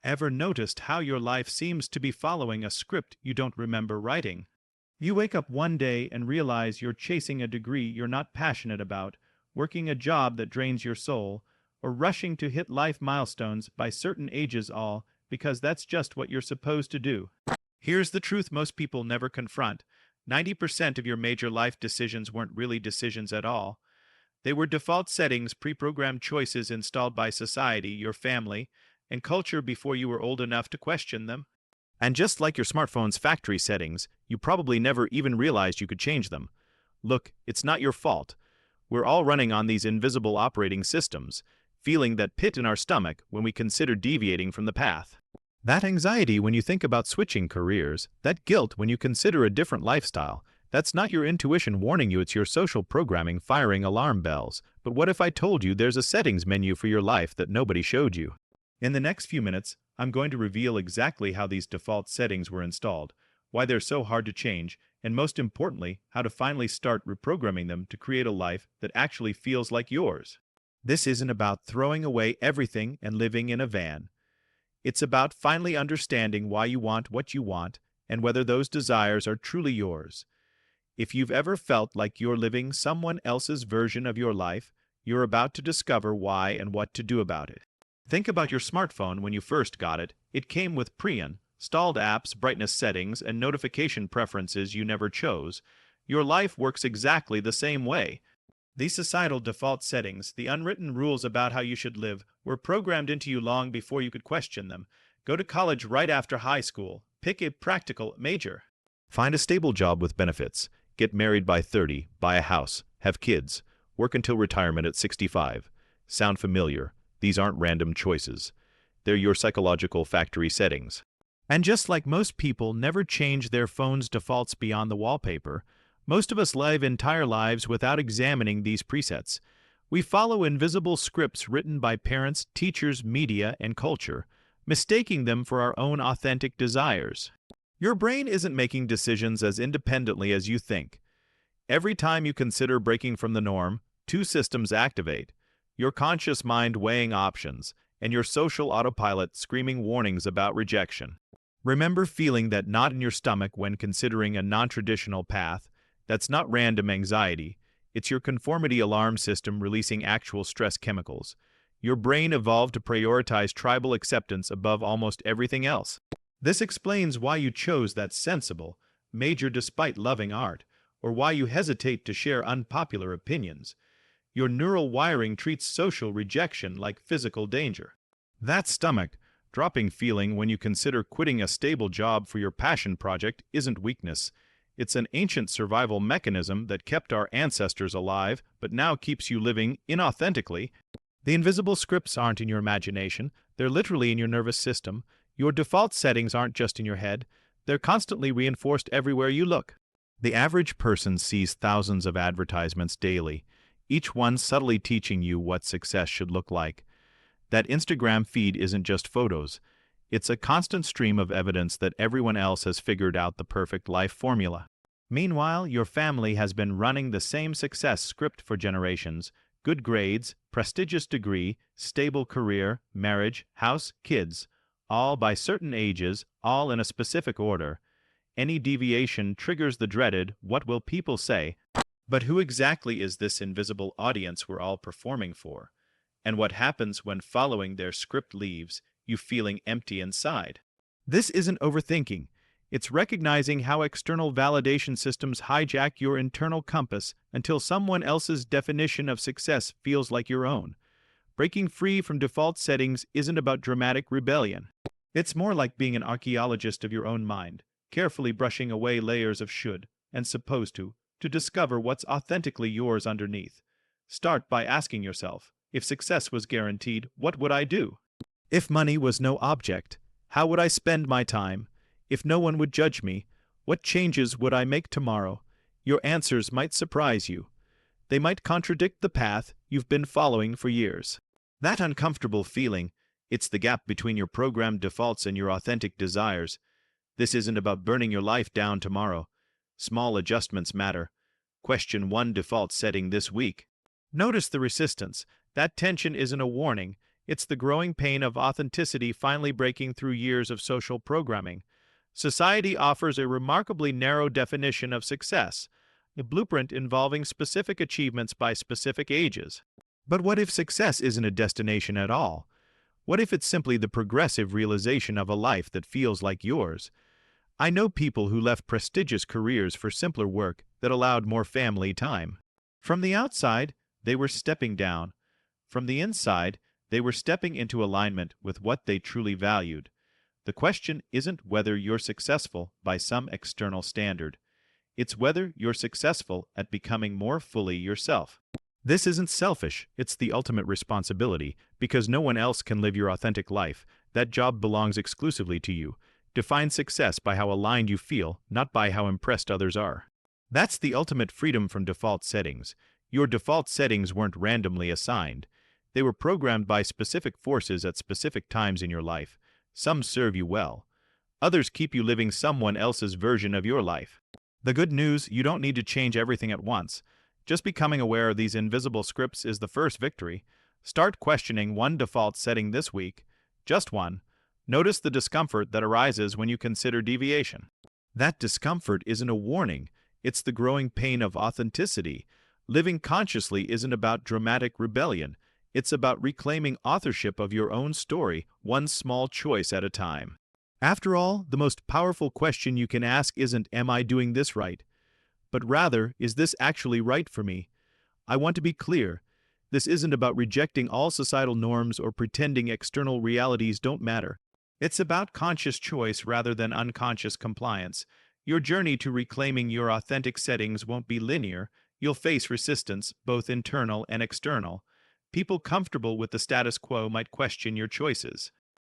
Ever noticed how your life seems to be following a script you don't remember writing? You wake up one day and realize you're chasing a degree you're not passionate about, working a job that drains your soul, or rushing to hit life milestones by certain ages, all because that's just what you're supposed to do. Here's the truth most people never confront. 90% of your major life decisions weren't really decisions at all. They were default settings, pre-programmed choices installed by society, your family, and culture before you were old enough to question them. And just like your smartphone's factory settings, you probably never even realized you could change them. Look, it's not your fault. We're all running on these invisible operating systems, feeling that pit in our stomach when we consider deviating from the path. That anxiety when you think about switching careers, that guilt when you consider a different lifestyle, that's not your intuition warning you, it's your social programming firing alarm bells. But what if I told you there's a settings menu for your life that nobody showed you? In the next few minutes, I'm going to reveal exactly how these default settings were installed, why they're so hard to change, and most importantly, how to finally start reprogramming them to create a life that actually feels like yours. This isn't about throwing away everything and living in a van. It's about finally understanding why you want what you want and whether those desires are truly yours. If you've ever felt like you're living someone else's version of your life, you're about to discover why and what to do about it. Think about your smartphone when you first got it. It came with pre-installed apps, brightness settings, and notification preferences you never chose. Your life works exactly the same way. These societal default settings, the unwritten rules about how you should live, were programmed into you long before you could question them. Go to college right after high school. Pick a practical major. Find a stable job with benefits. Get married by 30. Buy a house. Have kids. Work until retirement at 65. Sound familiar? These aren't random choices. They're your psychological factory settings. And just like most people never change their phone's defaults beyond the wallpaper, most of us live entire lives without examining these presets. We follow invisible scripts written by parents, teachers, media, and culture, mistaking them for our own authentic desires. Your brain isn't making decisions as independently as you think. Every time you consider breaking from the norm, two systems activate: your conscious mind weighing options, and your social autopilot screaming warnings about rejection. Remember feeling that knot in your stomach when considering a non-traditional path? That's not random anxiety. It's your conformity alarm system releasing actual stress chemicals. Your brain evolved to prioritize tribal acceptance above almost everything else. This explains why you chose that sensible major despite loving art, or why you hesitate to share unpopular opinions. Your neural wiring treats social rejection like physical danger. That stomach dropping feeling when you consider quitting a stable job for your passion project isn't weakness. It's an ancient survival mechanism that kept our ancestors alive, but now keeps you living inauthentically. The invisible scripts aren't in your imagination, they're literally in your nervous system. Your default settings aren't just in your head, they're constantly reinforced everywhere you look. The average person sees thousands of advertisements daily, each one subtly teaching you what success should look like. That Instagram feed isn't just photos. It's a constant stream of evidence that everyone else has figured out the perfect life formula. Meanwhile, your family has been running the same success script for generations: good grades, prestigious degree, stable career, marriage, house, kids, all by certain ages, all in a specific order. Any deviation triggers the dreaded "what will people say?" But who exactly is this invisible audience we're all performing for? And what happens when following their script leaves you feeling empty inside? This isn't overthinking. It's recognizing how external validation systems hijack your internal compass until someone else's definition of success feels like your own. Breaking free from default settings isn't about dramatic rebellion. It's more like being an archaeologist of your own mind, carefully brushing away layers of should and supposed to discover what's authentically yours underneath. Start by asking yourself, if success was guaranteed, what would I do? If money was no object, how would I spend my time? If no one would judge me, what changes would I make tomorrow? Your answers might surprise you. They might contradict the path you've been following for years. That uncomfortable feeling, it's the gap between your programmed defaults and your authentic desires. This isn't about burning your life down tomorrow. Small adjustments matter. Question one default setting this week. Notice the resistance. That tension isn't a warning. It's the growing pain of authenticity finally breaking through years of social programming. Society offers a remarkably narrow definition of success, a blueprint involving specific achievements by specific ages. But what if success isn't a destination at all? What if it's simply the progressive realization of a life that feels like yours? I know people who left prestigious careers for simpler work that allowed more family time. From the outside, they were stepping down. From the inside, they were stepping into alignment with what they truly valued. The question isn't whether you're successful by some external standard. It's whether you're successful at becoming more fully yourself. This isn't selfish, it's the ultimate responsibility, because no one else can live your authentic life. That job belongs exclusively to you. Define success by how aligned you feel, not by how impressed others are. That's the ultimate freedom from default settings. Your default settings weren't randomly assigned. They were programmed by specific forces at specific times in your life. Some serve you well. Others keep you living someone else's version of your life. The good news, you don't need to change everything at once. Just becoming aware of these invisible scripts is the first victory. Start questioning one default setting this week. Just one. Notice the discomfort that arises when you consider deviation. That discomfort isn't a warning. It's the growing pain of authenticity. Living consciously isn't about dramatic rebellion. It's about reclaiming authorship of your own story, one small choice at a time. After all, the most powerful question you can ask isn't, "Am I doing this right?" but rather, "Is this actually right for me?" I want to be clear. This isn't about rejecting all societal norms or pretending external realities don't matter. It's about conscious choice rather than unconscious compliance. Your journey to reclaiming your authentic settings won't be linear. You'll face resistance, both internal and external. People comfortable with the status quo might question your choices.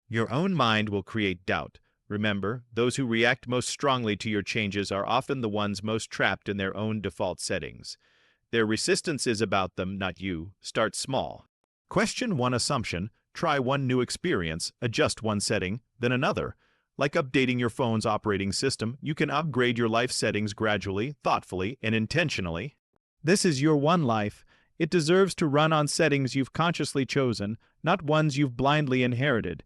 Your own mind will create doubt. Remember, those who react most strongly to your changes are often the ones most trapped in their own default settings. Their resistance is about them, not you. Start small. Question one assumption, try one new experience, adjust one setting, then another. Like updating your phone's operating system, you can upgrade your life settings gradually, thoughtfully, and intentionally. This is your one life. It deserves to run on settings you've consciously chosen, not ones you've blindly inherited.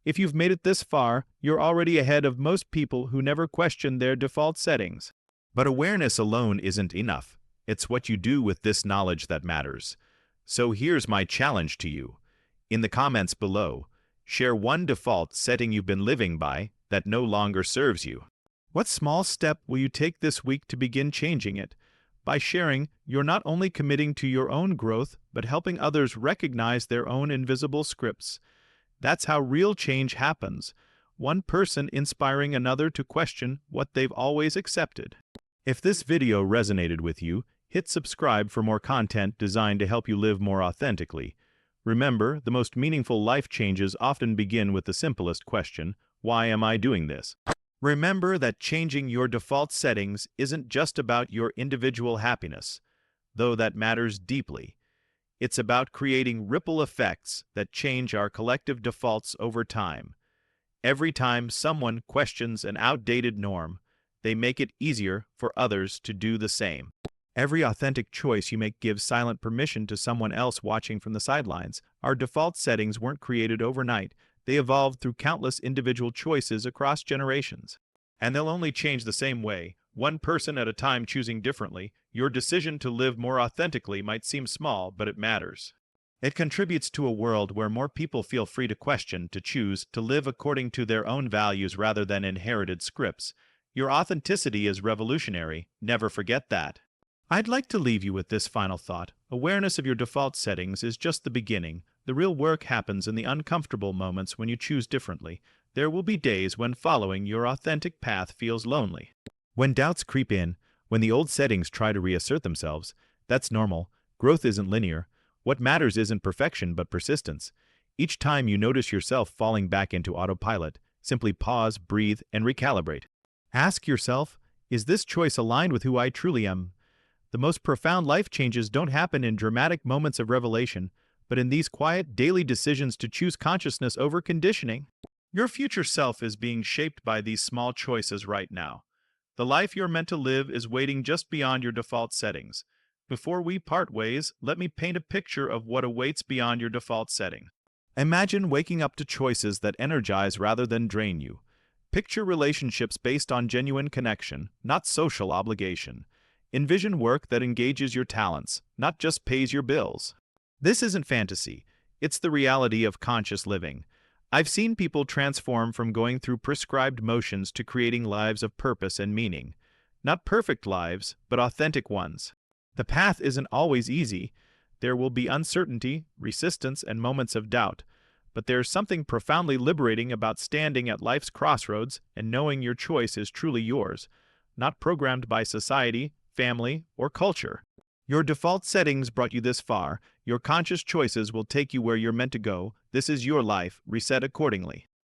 If you've made it this far, you're already ahead of most people who never question their default settings. But awareness alone isn't enough. It's what you do with this knowledge that matters. So here's my challenge to you. In the comments below, share one default setting you've been living by that no longer serves you. What small step will you take this week to begin changing it? By sharing, you're not only committing to your own growth, but helping others recognize their own invisible scripts. That's how real change happens. One person inspiring another to question what they've always accepted. If this video resonated with you, hit subscribe for more content designed to help you live more authentically. Remember, the most meaningful life changes often begin with the simplest question, why am I doing this? Remember that changing your default settings isn't just about your individual happiness, though that matters deeply. It's about creating ripple effects that change our collective defaults over time. Every time someone questions an outdated norm, they make it easier for others to do the same. Every authentic choice you make gives silent permission to someone else watching from the sidelines. Our default settings weren't created overnight. They evolved through countless individual choices across generations. And they'll only change the same way, one person at a time choosing differently. Your decision to live more authentically might seem small, but it matters. It contributes to a world where more people feel free to question, to choose, to live according to their own values rather than inherited scripts. Your authenticity is revolutionary. Never forget that. I'd like to leave you with this final thought. Awareness of your default settings is just the beginning. The real work happens in the uncomfortable moments when you choose differently. There will be days when following your authentic path feels lonely. When doubts creep in, when the old settings try to reassert themselves, that's normal. Growth isn't linear. What matters isn't perfection but persistence. Each time you notice yourself falling back into autopilot, simply pause, breathe, and recalibrate. Ask yourself, is this choice aligned with who I truly am? The most profound life changes don't happen in dramatic moments of revelation, but in these quiet, daily decisions to choose consciousness over conditioning. Your future self is being shaped by these small choices right now. The life you're meant to live is waiting just beyond your default settings. Before we part ways, let me paint a picture of what awaits beyond your default setting. Imagine waking up to choices that energize rather than drain you. Picture relationships based on genuine connection, not social obligation. Envision work that engages your talents, not just pays your bills. This isn't fantasy, it's the reality of conscious living. I've seen people transform from going through prescribed motions to creating lives of purpose and meaning. Not perfect lives, but authentic ones. The path isn't always easy. There will be uncertainty, resistance, and moments of doubt. But there's something profoundly liberating about standing at life's crossroads and knowing your choice is truly yours, not programmed by society, family, or culture. Your default settings brought you this far. Your conscious choices will take you where you're meant to go. This is your life. Reset accordingly.